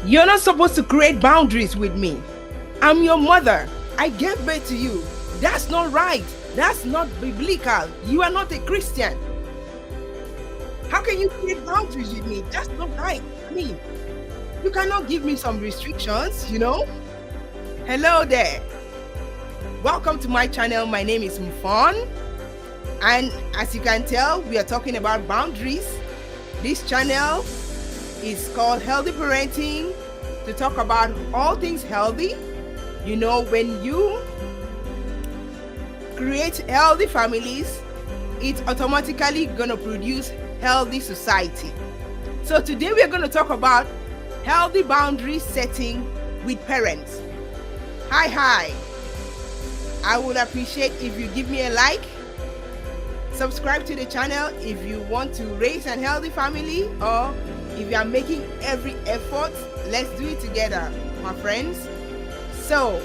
You're not supposed to create boundaries with me. I'm your mother. I gave birth to you. That's not right. That's not biblical. You are not a Christian. How can you create boundaries with me? That's not right. I mean, you cannot give me some restrictions, Hello there. Welcome to my channel. My name is Mfon. And as you can tell, we are talking about boundaries. This channel is called Healthy Parenting, to talk about all things healthy. When you create healthy families, it's automatically going to produce healthy society. So today we're going to talk about healthy boundary setting with parents. Hi. I would appreciate if you give me a like. Subscribe to the channel if you want to raise an healthy family, or if you are making every effort. Let's do it together, my friends. So,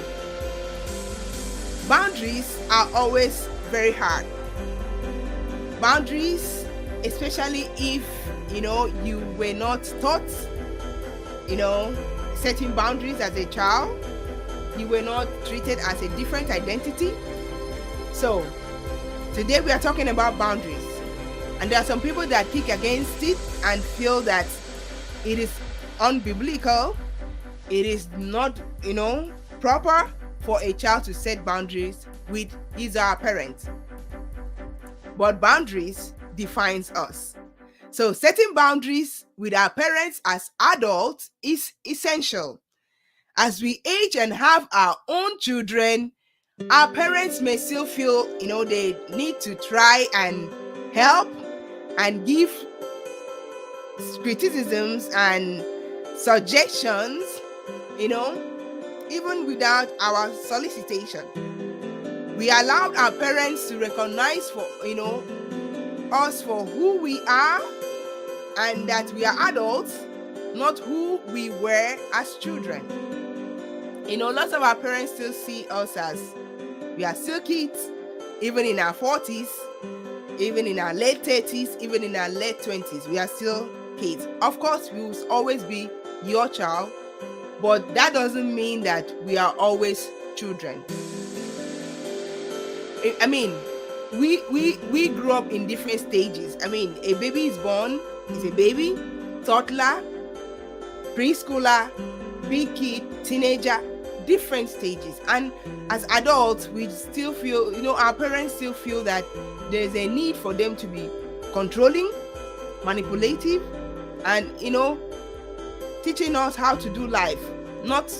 boundaries are always very hard. Boundaries, especially if you were not taught setting boundaries as a child, you were not treated as a different identity. So today we are talking about boundaries, and there are some people that kick against it and feel that it is unbiblical. It is not proper for a child to set boundaries with his or her parents. But boundaries defines us. So setting boundaries with our parents as adults is essential. As we age and have our own children, our parents may still feel they need to try and help and give criticisms and suggestions, even without our solicitation. We allowed our parents to recognize us for who we are, and that we are adults, not who we were as children. Lots of our parents still see us as we are still kids, even in our 40s, even in our late 30s, even in our late 20s. We are still kids. Of course, we will always be your child, but that doesn't mean that we are always children. I mean, we grew up in different stages. I mean, a baby is born, is a baby, toddler, preschooler, big kid, teenager, different stages. And as adults, we still feel, our parents still feel that there's a need for them to be controlling, manipulative, and teaching us how to do life, not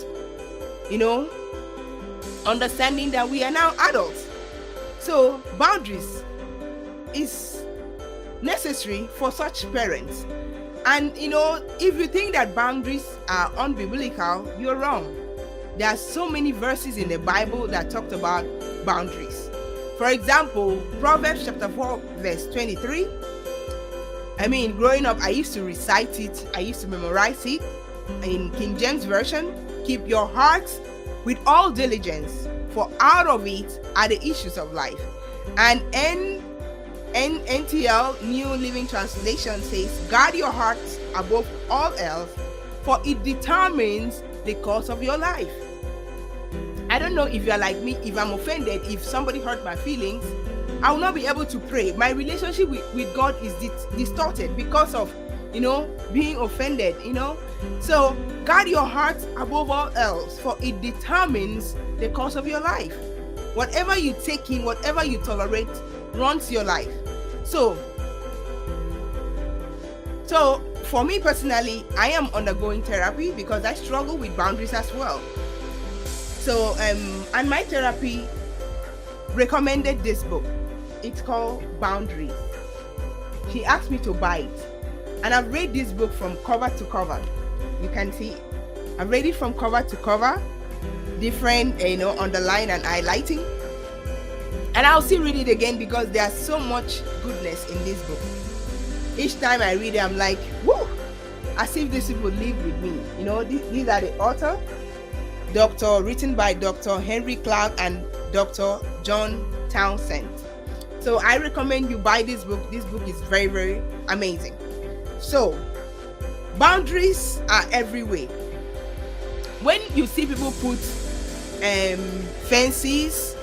understanding that we are now adults. So boundaries is necessary for such parents. And if you think that boundaries are unbiblical, you're wrong. There are so many verses in the Bible that talked about boundaries. For example, Proverbs chapter 4 verse 23. I mean, growing up, I used to recite it. I used to memorize it. In King James Version, keep your hearts with all diligence, for out of it are the issues of life. And NTL, New Living Translation, says, guard your hearts above all else, for it determines the course of your life. I don't know if you're like me. If I'm offended, if somebody hurt my feelings, I will not be able to pray. My relationship with God is distorted because of being offended. So guard your heart above all else, for it determines the course of your life. Whatever you take in, whatever you tolerate, runs your life. So for me personally, I am undergoing therapy because I struggle with boundaries as well. So and my therapy recommended this book. It's called Boundaries. She asked me to buy it, and I've read this book from cover to cover. You can see I've read it from cover to cover, different underline and highlighting, and I'll still read it again because there's so much goodness in this book. Each time I read it, I'm like, whoo, as if these people live with me. These are the author, written by Dr. Henry Clark and Dr. John Townsend. So I recommend you buy this book. This book is very, very amazing. So boundaries are everywhere. when you see people put fences,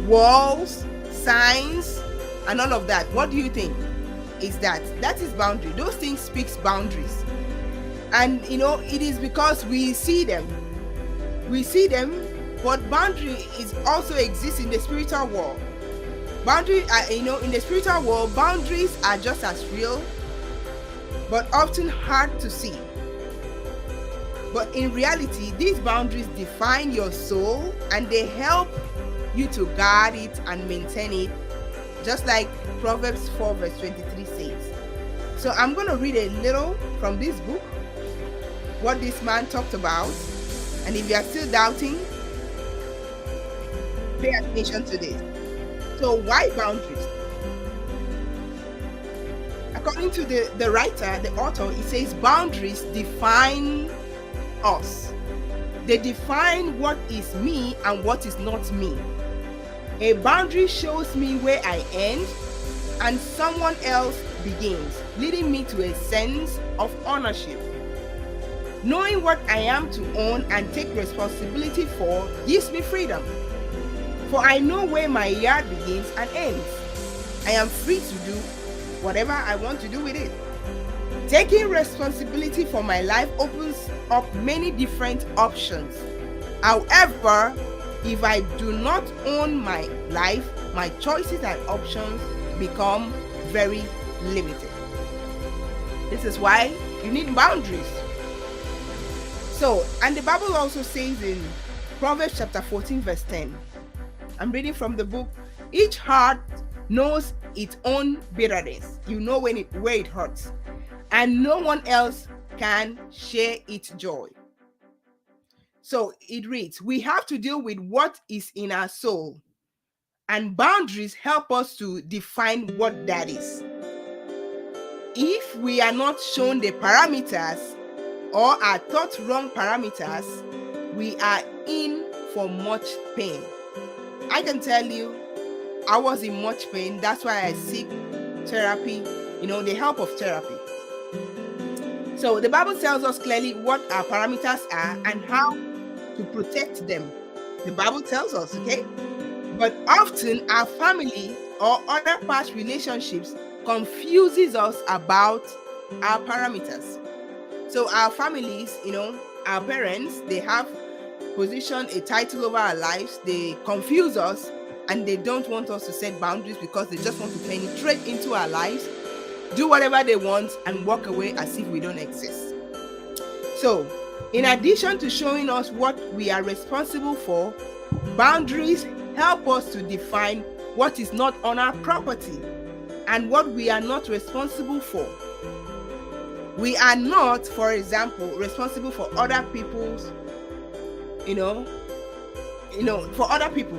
walls, signs, and all of that, what do you think? That is boundary. Those things speaks boundaries. And it is because we see them, but boundary is also exists in the spiritual world. Boundary in the spiritual world, boundaries are just as real, but often hard to see. But in reality, these boundaries define your soul, and they help you to guard it and maintain it, just like Proverbs 4 verse 23 says. So I'm going to read a little from this book, what this man talked about. And if you are still doubting, pay attention to this. So why boundaries? According to the writer, the author, he says boundaries define us. They define what is me and what is not me. A boundary shows me where I end and someone else begins, leading me to a sense of ownership. Knowing what I am to own and take responsibility for gives me freedom. For I know where my yard begins and ends. I am free to do whatever I want to do with it. Taking responsibility for my life opens up many different options. However, if I do not own my life, my choices and options become very limited. This is why you need boundaries. So, and the Bible also says in Proverbs chapter 14 verse 10, I'm reading from the book, each heart knows its own bitterness. You know where it hurts, and no one else can share its joy. So it reads, we have to deal with what is in our soul, and boundaries help us to define what that is. If we are not shown the parameters or are taught wrong parameters, we are in for much pain. I can tell you, I was in much pain. That's why I seek therapy, the help of therapy. So the Bible tells us clearly what our parameters are and how to protect them. The Bible tells us, okay? But often our family or other past relationships confuses us about our parameters. So our families, our parents, they have positioned a title over our lives. They confuse us and they don't want us to set boundaries because they just want to penetrate into our lives, do whatever they want, and walk away as if we don't exist. So, in addition to showing us what we are responsible for, boundaries help us to define what is not on our property and what we are not responsible for. We are not, for example, responsible for other people's, for other people.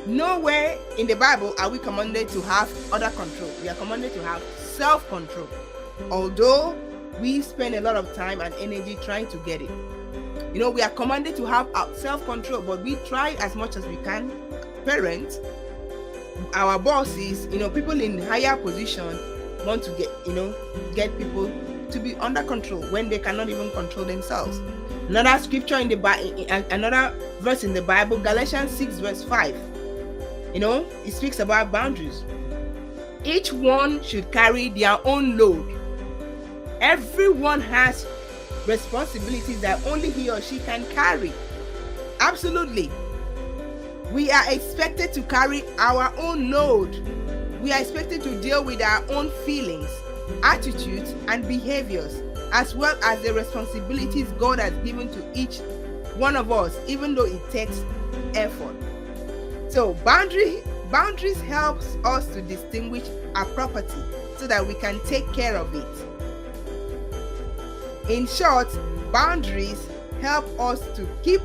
Nowhere in the Bible are we commanded to have other control. We are commanded to have self-control. Although we spend a lot of time and energy trying to get it. We are commanded to have self-control, but we try as much as we can. Parents, our bosses, people in higher position want to get people to be under control when they cannot even control themselves. Another scripture in the another verse in the Bible, Galatians 6 verse 5. It speaks about boundaries. Each one should carry their own load. Everyone has responsibilities that only he or she can carry. Absolutely. We are expected to carry our own load. We are expected to deal with our own feelings, attitudes, and behaviors, as well as the responsibilities God has given to each one of us, even though it takes effort. So boundaries helps us to distinguish our property so that we can take care of it. In short, boundaries help us to keep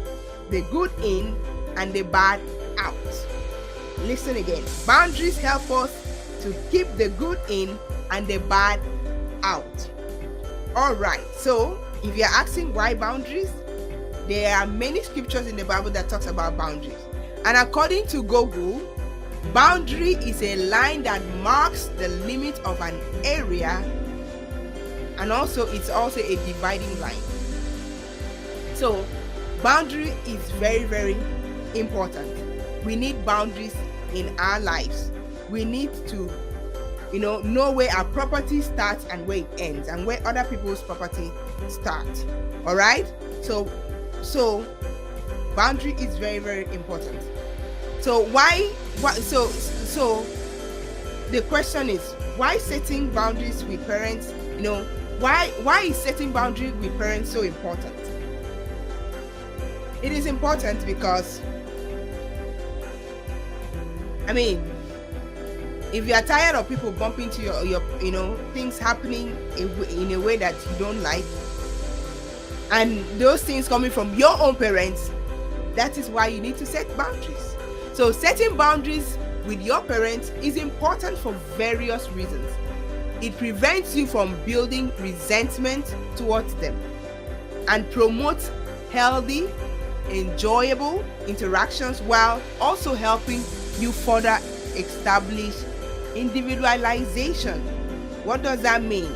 the good in and the bad out. Listen again. Boundaries help us to keep the good in and the bad out. All right. So, if you're asking why boundaries, there are many scriptures in the Bible that talks about boundaries. And according to Google, boundary is a line that marks the limit of an area, and also it's also a dividing line. So Boundary is very, very important. We need boundaries in our lives. We need to, know where our property starts and where it ends, and where other people's property starts. All right. So boundary is very, very important. So so the question is, why setting boundaries with parents? Why is setting boundaries with parents so important? It is important because, if you are tired of people bumping to your things happening in a way that you don't like, and those things coming from your own parents, that is why you need to set boundaries. So setting boundaries with your parents is important for various reasons. It prevents you from building resentment towards them and promotes healthy, enjoyable interactions, while also helping you further establish individualization. What does that mean?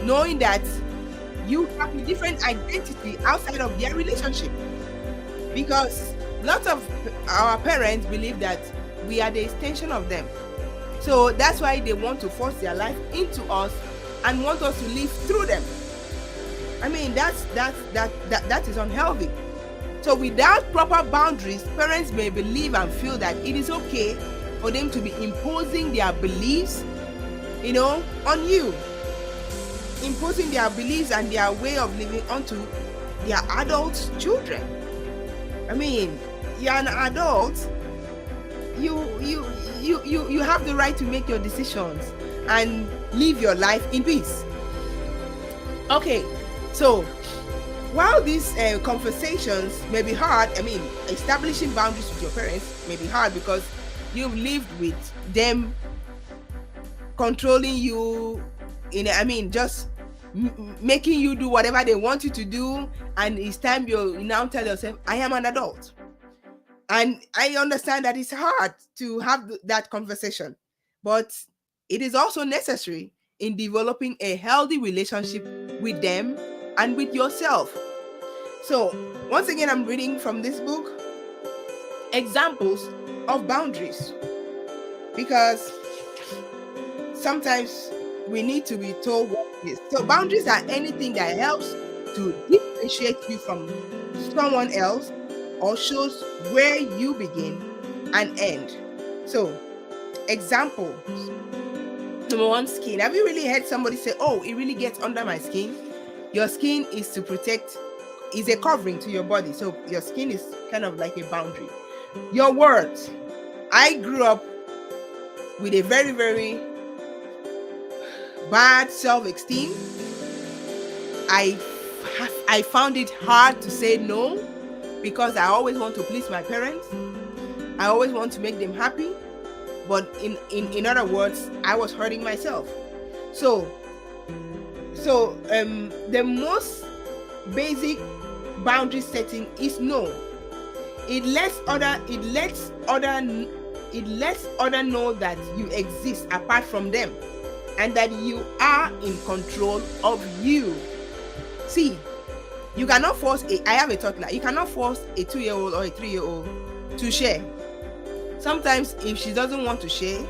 Knowing that you have a different identity outside of their relationship, because lots of our parents believe that we are the extension of them. So that's why they want to force their life into us and want us to live through them. That is unhealthy. So without proper boundaries, parents may believe and feel that it is okay for them to be imposing their beliefs, on you, imposing their beliefs and their way of living onto their adult children. You're an adult. You have the right to make your decisions and live your life in peace. Okay, so while these conversations may be hard, establishing boundaries with your parents may be hard because you've lived with them controlling you, just making you do whatever they want you to do, and it's time you now tell yourself, I am an adult. And I understand that it's hard to have that conversation, but it is also necessary in developing a healthy relationship with them and with yourself. So once again, I'm reading from this book, Examples of Boundaries, because sometimes we need to be told what it is. So boundaries are anything that helps to differentiate you from someone else or shows where you begin and end. So, examples. Number one, skin. Have you really heard somebody say, oh, it really gets under my skin? Your skin is to protect, is a covering to your body. So your skin is kind of like a boundary. Your words. I grew up with a very, very bad self-esteem. I found it hard to say no, because I always want to please my parents. I always want to make them happy. But in other words, I was hurting myself. So the most basic boundary setting is no. It lets other know that you exist apart from them, and that you are in control of you. See, you cannot force I have a toddler. You cannot force a 2-year-old or a 3-year-old to share. Sometimes if she doesn't want to share,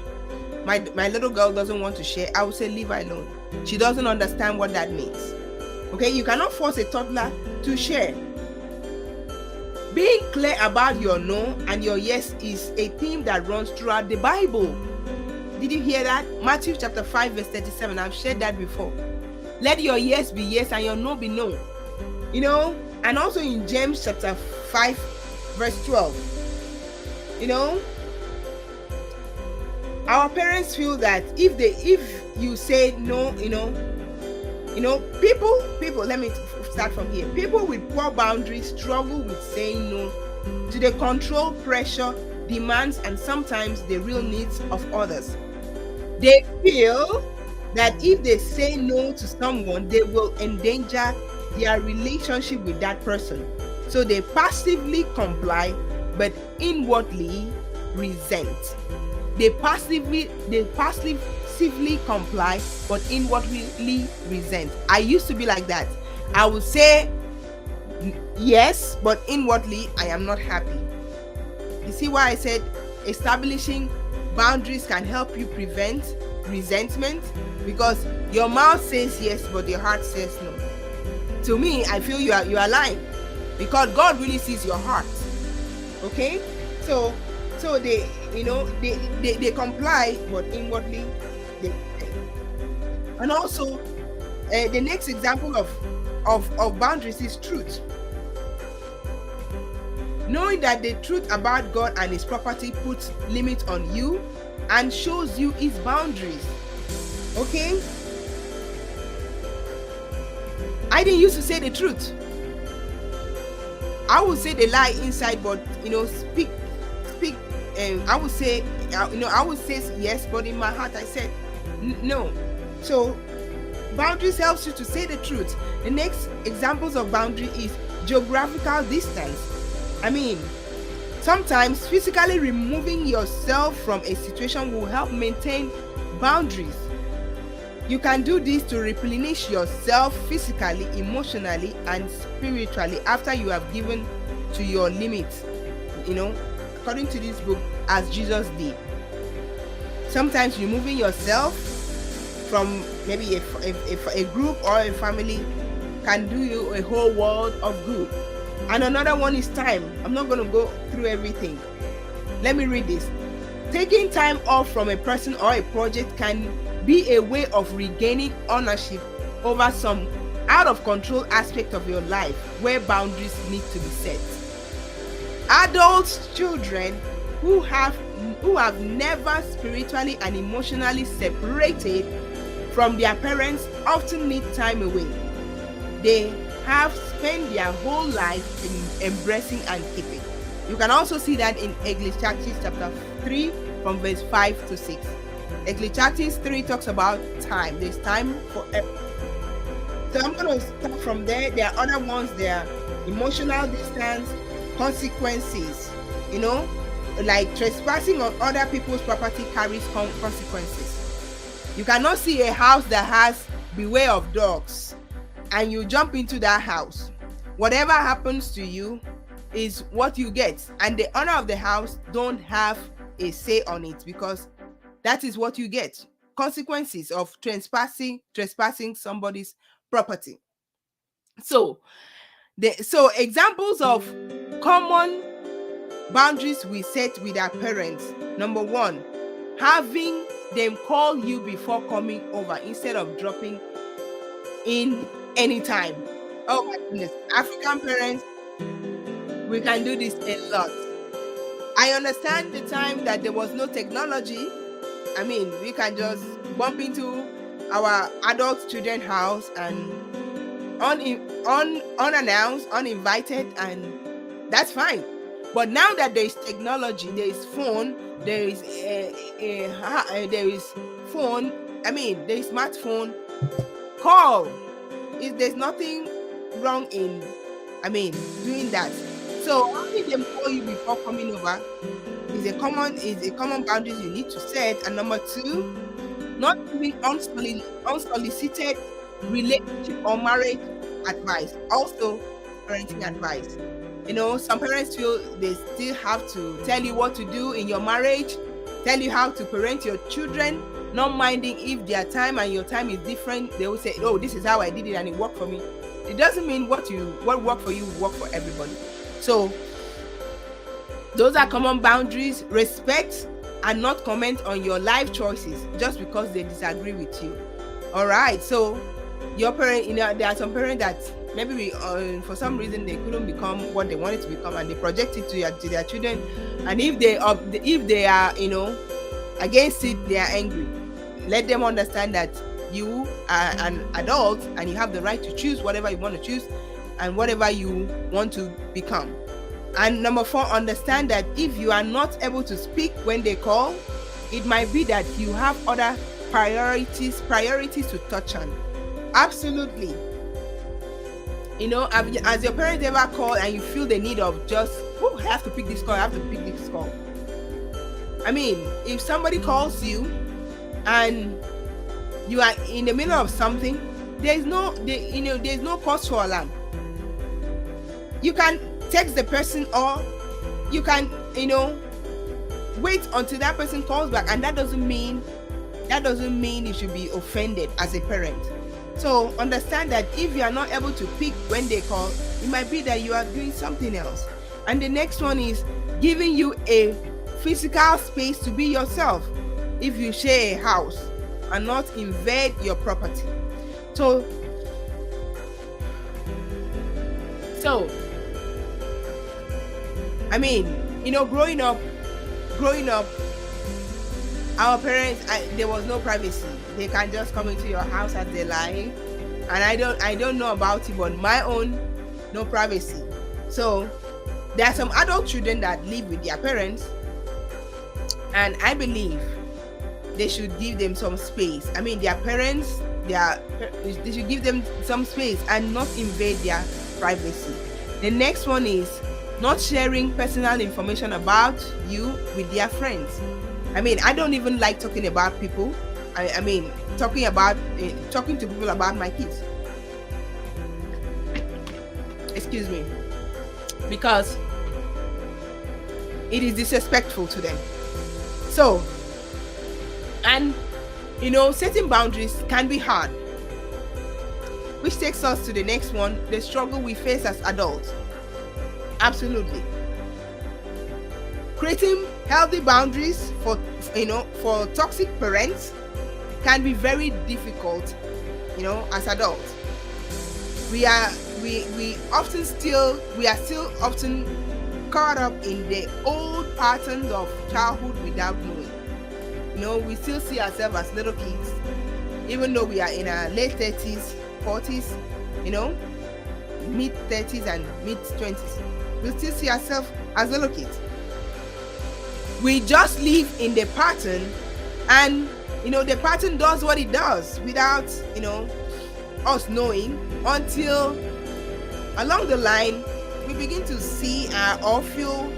my little girl doesn't want to share, I will say leave her alone. She doesn't understand what that means. Okay, you cannot force a toddler to share. Being clear about your no and your yes is a theme that runs throughout the Bible. Did you hear that? Matthew chapter 5 verse 37. I've shared that before. Let your yes be yes and your no be no. And also in James chapter 5 verse 12. Our parents feel that if you say no, people, let me start from here. People with poor boundaries struggle with saying no to the control, pressure, demands, and sometimes the real needs of others. They feel that if they say no to someone, they will endanger their relationship with that person. So they passively comply, but inwardly resent. They passively comply, but inwardly resent. I used to be like that. I would say Yes, but inwardly I am not happy. You see why I said establishing boundaries can help you prevent resentment? Because your mouth says yes, but your heart says no. To me, I feel you are lying, because God really sees your heart. Okay, so they, they comply, but inwardly they. And also, the next example of boundaries is truth. Knowing that the truth about God and his property puts limits on you and shows you his boundaries. Okay? I didn't used to say the truth. I would say the lie inside, but speak. I would say, I would say yes, but in my heart I said no. So boundaries helps you to say the truth. The next examples of boundary is geographical distance. I mean, sometimes physically removing yourself from a situation will help maintain boundaries. You can do this to replenish yourself physically, emotionally, and spiritually after you have given to your limits, according to this book, as Jesus did. Sometimes removing yourself from maybe a group or a family can do you a whole world of good. And another one is time. I'm not going to go through everything. Let me read this. Taking time off from a person or a project can be a way of regaining ownership over some out of control aspect of your life where boundaries need to be set. Adults, children who have never spiritually and emotionally separated from their parents often need time away. They have spent their whole life in embracing and keeping. You can also see that in Ecclesiastes chapter 3 from verse 5 to 6. Ecclesiastes 3 talks about time. There's time for everything. So I'm going to start from there. There are other ones. There are emotional distance, consequences. Like trespassing on other people's property carries consequences. You cannot see a house that has beware of dogs and you jump into that house. Whatever happens to you is what you get, and the owner of the house don't have a say on it, because that is what you get. Consequences of trespassing somebody's property. So examples of common boundaries we set with our parents. Number one, having them call you before coming over instead of dropping in anytime. Oh my goodness, African parents, we can do this a lot. I understand the time that there was no technology. I mean, we can just bump into our adult children house and unannounced, uninvited, and that's fine. But now that there is technology, there is phone, there is there is phone. I mean, there is smartphone. Call. There's nothing wrong in, doing that. So having them call you before coming over is a common boundaries you need to set. And number two, not giving unsolicited relationship or marriage advice. Also, parenting advice. Some parents feel they still have to tell you what to do in your marriage, tell you how to parent your children, not minding if their time and your time is different. They will say, oh, this is how I did it and it worked for me. It doesn't mean what worked for you will work for everybody. So those are common boundaries. Respect and not comment on your life choices just because they disagree with you. All right. So your parent, there are some parents that maybe for some reason they couldn't become what they wanted to become, and they project it to their children. And if they are against it, they are angry. Let them understand that you are an adult and you have the right to choose whatever you want to choose and whatever you want to become. And number 4, understand that if you are not able to speak when they call, it might be that you have other priorities to touch on. Absolutely. As your parents ever call and you feel the need of just, I have to pick this call, if somebody calls you and you are in the middle of something, there's no cause for alarm. You can text the person, or you can, wait until that person calls back, and that doesn't mean you should be offended as a parent. So understand that if you are not able to pick when they call, it might be that you are doing something else. And the next one is giving you a physical space to be yourself. If you share a house, and not invade your property. So I mean, growing up, our parents, there was no privacy. They can just come into your house as they like, and I don't know about it, but my own, no privacy. So there are some adult children that live with their parents, and I believe they should give them some space. I mean, their parents, they should give them some space and not invade their privacy. The next one is not sharing personal information about you with their friends. I mean, I don't even like talking about people. I mean, talking to people about my kids. Excuse me. Because it is disrespectful to them. So, and setting boundaries can be hard. Which takes us to the next one, the struggle we face as adults. Absolutely. Creating healthy boundaries for toxic parents can be very difficult, as adults. We are still often caught up in the old patterns of childhood without knowing. We still see ourselves as little kids, even though we are in our late 30s, 40s, mid 30s and mid 20s. We still see ourselves as little kids. We just live in the pattern, and the pattern does what it does without us knowing, until along the line we begin to see or feel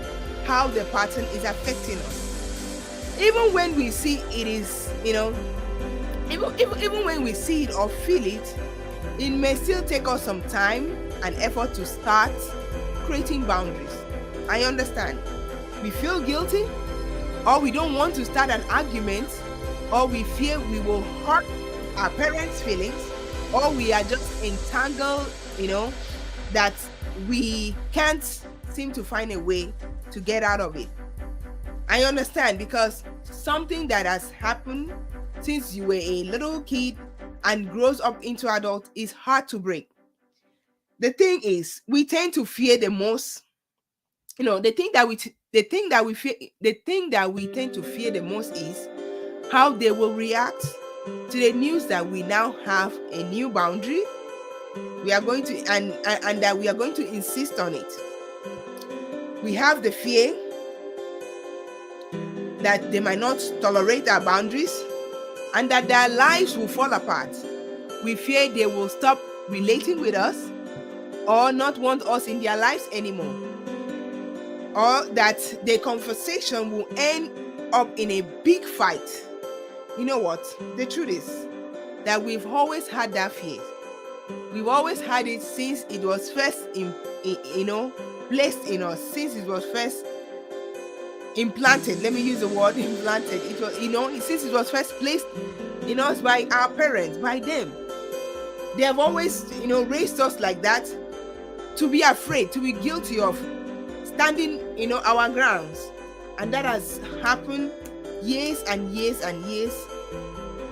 how the pattern is affecting us. Even when we see it is, even when we see it or feel it, it may still take us some time and effort to start creating boundaries. I understand. We feel guilty, or we don't want to start an argument, or we fear we will hurt our parents' feelings, or we are just entangled, that we can't seem to find a way to get out of it. I understand, because something that has happened since you were a little kid and grows up into adult is hard to break. The thing is, we tend to fear the most. The thing that we tend to fear the most is how they will react to the news that we now have a new boundary. We are going to and that we are going to insist on it. We have the fear that they might not tolerate our boundaries, and that their lives will fall apart. We fear they will stop relating with us, or not want us in their lives anymore, or that the conversation will end up in a big fight. You know what? The truth is that we've always had that fear. We've always had it since it was first placed in us, since it was first implanted. Let me use the word implanted. It was, since it was first placed in us by our parents, by them. They have always, raised us like that, to be afraid, to be guilty of standing, our grounds. And that has happened years and years and years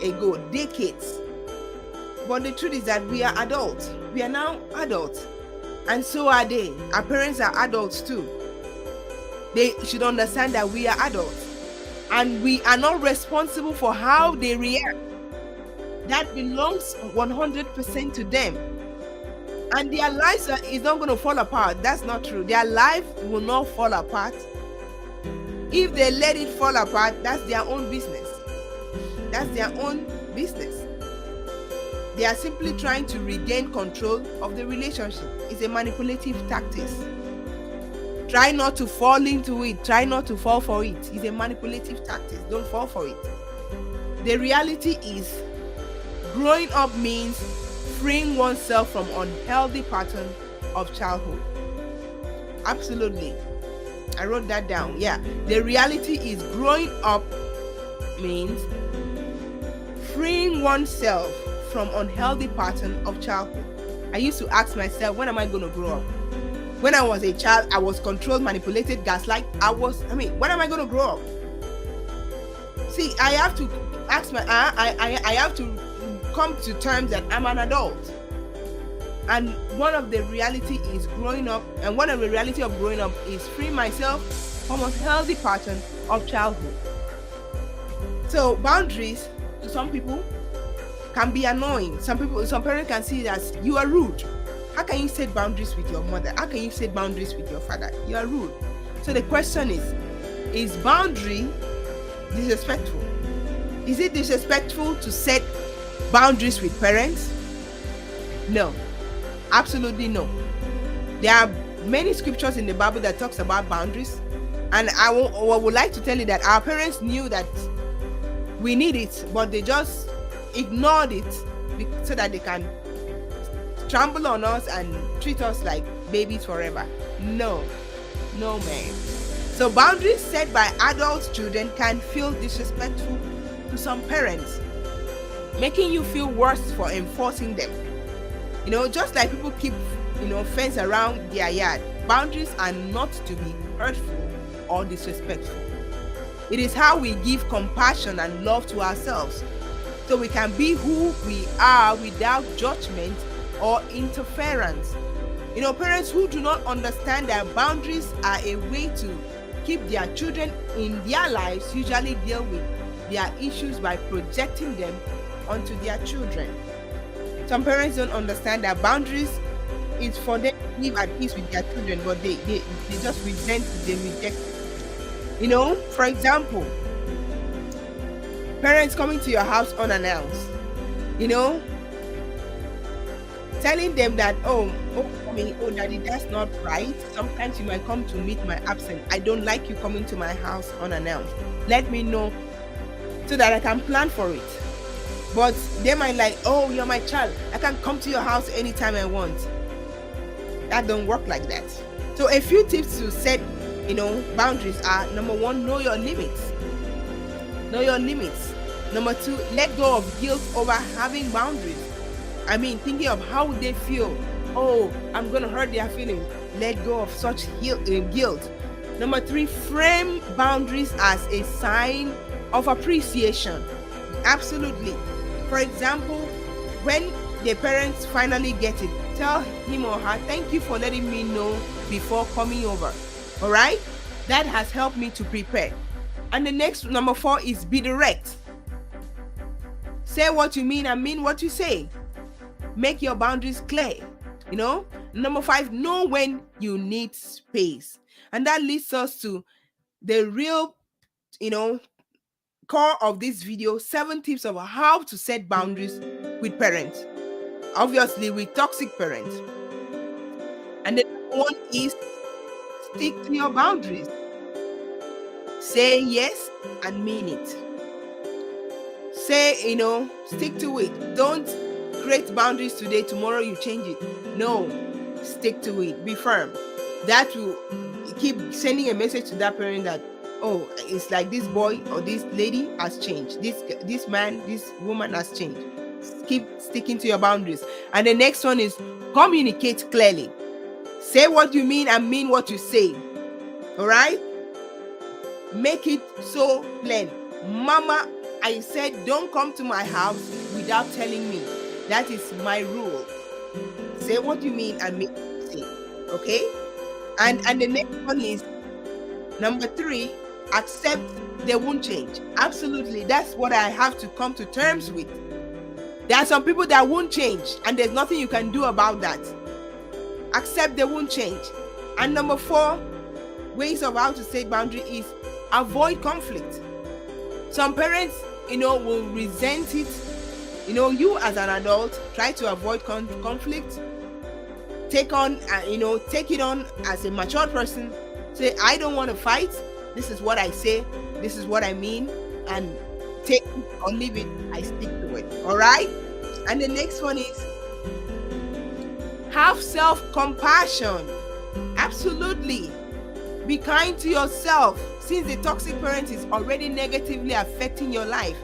ago, decades. But the truth is that we are adults. We are now adults. And so are they. Our parents are adults too. They should understand that we are adults. And we are not responsible for how they react. That belongs 100% to them. And their lives is not going to fall apart. That's not true. Their life will not fall apart. If they let it fall apart, that's their own business. That's their own business. They are simply trying to regain control of the relationship. It's a manipulative tactic. Try not to fall into it. Try not to fall for it. It's a manipulative tactic. Don't fall for it. The reality is, growing up means freeing oneself from unhealthy pattern of childhood. Absolutely. I wrote that down. Yeah. The reality is growing up means freeing oneself from unhealthy pattern of childhood. I used to ask myself, when am I going to grow up? When I was a child, I was controlled, manipulated, gaslight. When am I going to grow up? See, I have to ask I have to come to terms that I'm an adult. And one of the reality is growing up, and one of the reality of growing up is freeing myself from a healthy pattern of childhood. So boundaries to some people can be annoying. Some parents can see it as you are rude. How can you set boundaries with your mother? How can you set boundaries with your father? You are rude. So the question is boundary disrespectful? Is it disrespectful to set boundaries with parents? No. Absolutely no. There are many scriptures in the Bible that talks about boundaries, and I would like to tell you that our parents knew that we need it, but they just ignored it so that they can trample on us and treat us like babies forever. No man. So boundaries set by adult children can feel disrespectful to some parents, making you feel worse for enforcing them. Just like people keep, fence around their yard, boundaries are not to be hurtful or disrespectful. It is how we give compassion and love to ourselves, so we can be who we are without judgment or interference. Parents who do not understand that boundaries are a way to keep their children in their lives usually deal with their issues by projecting them onto their children. Some parents don't understand that boundaries is for them to live at peace with their children, but they just resent it, they reject it. For example, parents coming to your house unannounced, telling them that, daddy, that's not right. Sometimes you might come to meet my absence. I don't like you coming to my house unannounced. Let me know so that I can plan for it. But they might like, oh, you're my child, I can come to your house anytime I want. That don't work like that. So a few tips to set, boundaries are: number one, know your limits. Number two, let go of guilt over having boundaries. Thinking of how would they feel. Oh, I'm going to hurt their feelings. Let go of such guilt. Number three, frame boundaries as a sign of appreciation. Absolutely. For example, when the parents finally get it, tell him or her, thank you for letting me know before coming over. All right? That has helped me to prepare. And the next, number four, is be direct. Say what you mean and mean what you say. Make your boundaries clear. Number five, know when you need space. And that leads us to the real, core of this video: 7 tips of how to set boundaries with parents, obviously with toxic parents. And the number one is stick to your boundaries. Say yes and mean it. Say, stick to it. Don't create boundaries today, tomorrow you change it. No, stick to it. Be firm. That will keep sending a message to that parent that, oh, it's like this boy or this lady has changed. This man, this woman has changed. Keep sticking to your boundaries. And the next one is communicate clearly. Say what you mean and mean what you say. All right? Make it so plain. Mama, I said don't come to my house without telling me. That is my rule. Say what you mean and mean what you say. Okay? And the next one is number 3, accept they won't change. Absolutely. That's what I have to come to terms with. There are some people that won't change, and there's nothing you can do about that. Accept they won't change. And number 4, ways of how to set boundary is avoid conflict. Some parents, will resent it. You as an adult, try to avoid conflict. Take it on as a mature person. Say, I don't want to fight. This is what I say. This is what I mean. And take it or leave it. I stick to it. All right? And the next one is have self-compassion. Absolutely. Be kind to yourself, since the toxic parent is already negatively affecting your life.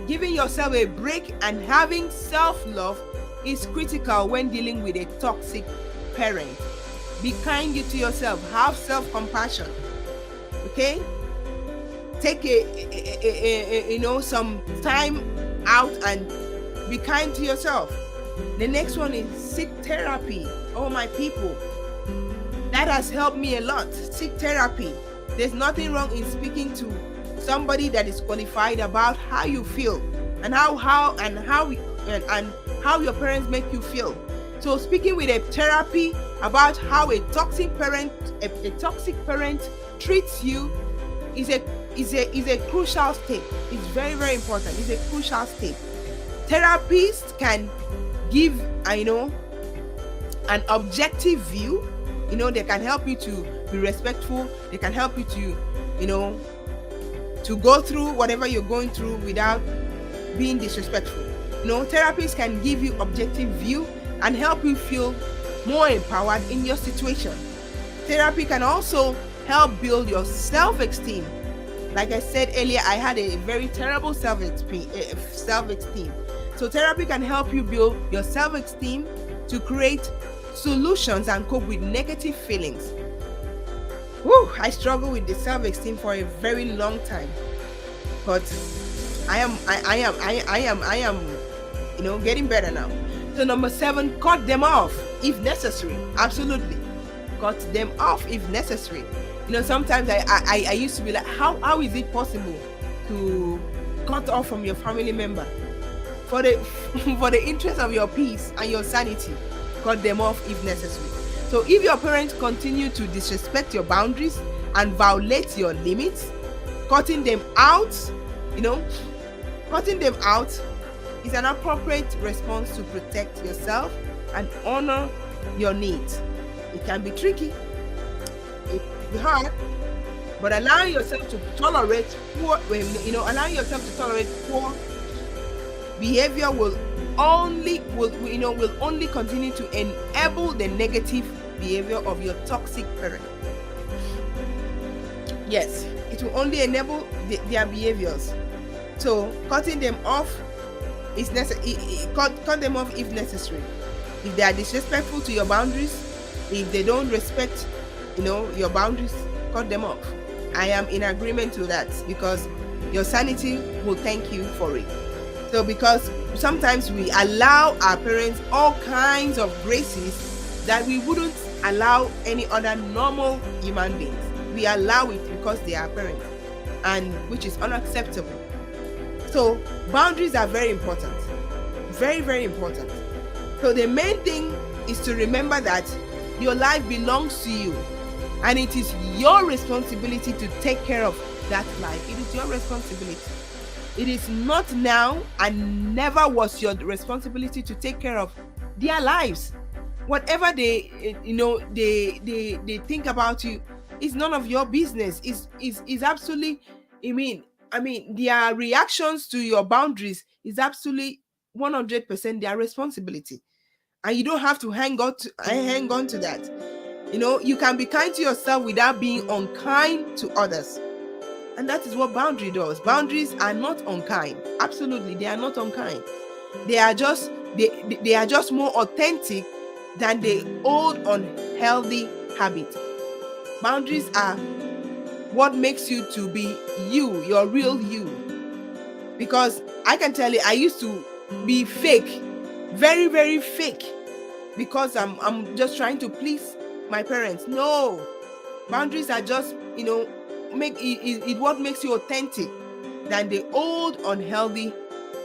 Giving yourself a break and having self-love is critical when dealing with a toxic parent. Be kind to yourself. Have self-compassion. Okay? Take some time out and be kind to yourself. The next one is seek therapy. Oh, my people, that has helped me a lot. Seek therapy. There's nothing wrong in speaking to somebody that is qualified about how you feel and how your parents make you feel. So speaking with a therapy about how a toxic parent treats you is a crucial step. It's very, very important. It's a crucial step. Therapists can give an objective view. They can help you to be respectful. They can help you to to go through whatever you're going through without being disrespectful. Therapists can give you objective view and help you feel more empowered in your situation. Therapy can also help build your self-esteem. Like I said earlier, I had a very terrible self-esteem. So therapy can help you build your self-esteem to create solutions and cope with negative feelings. I struggled with the self-esteem for a very long time, but I am getting better now. So number 7, cut them off if necessary. Absolutely, cut them off if necessary. Sometimes I used to be like, how is it possible to cut off from your family member for the interest of your peace and your sanity? Cut them off if necessary. So if your parents continue to disrespect your boundaries and violate your limits, cutting them out is an appropriate response to protect yourself and honor your needs. It can be tricky, it can be hard, but allowing yourself to tolerate poor behavior will only continue to enable the negative behavior of your toxic parent. Yes, it will only enable their behaviors. So cutting them off is necessary. Cut them off if necessary. If they are disrespectful to your boundaries, if they don't respect your boundaries, cut them off. I am in agreement to that, because your sanity will thank you for it. So because sometimes we allow our parents all kinds of graces that we wouldn't allow any other normal human beings. We allow it because they are parents, and which is unacceptable. So boundaries are very important. Very, very important. So the main thing is to remember that your life belongs to you, and it is your responsibility to take care of that life. It is your responsibility. It is not now and never was your responsibility to take care of their lives. Whatever they think about you is none of your business. Is absolutely, their reactions to your boundaries is absolutely 100% their responsibility, and you don't have to hang on to that. You can be kind to yourself without being unkind to others. And that is what boundary does. Boundaries are not unkind. Absolutely, they are not unkind. They are just more authentic than the old unhealthy habit. Boundaries are what makes you to be you, your real you. Because I can tell you, I used to be fake, very, very fake, because I'm just trying to please my parents. No, boundaries are just make it what makes you authentic than the old unhealthy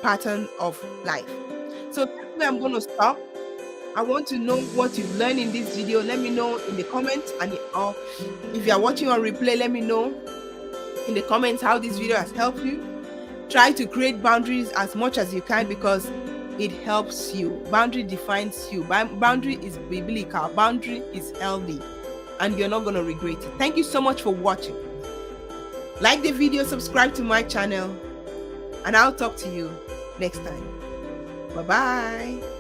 pattern of life. So that's where I'm going to stop. I want to know what you've learned in this video. Let me know in the comments, and if you are watching on replay, let me know in the comments how this video has helped you. Try to create boundaries as much as you can, because it helps you. Boundary defines you. Boundary is biblical. Boundary is healthy, and you're not going to regret it. Thank you so much for watching. Like the video, subscribe to my channel, and I'll talk to you next time. Bye-bye.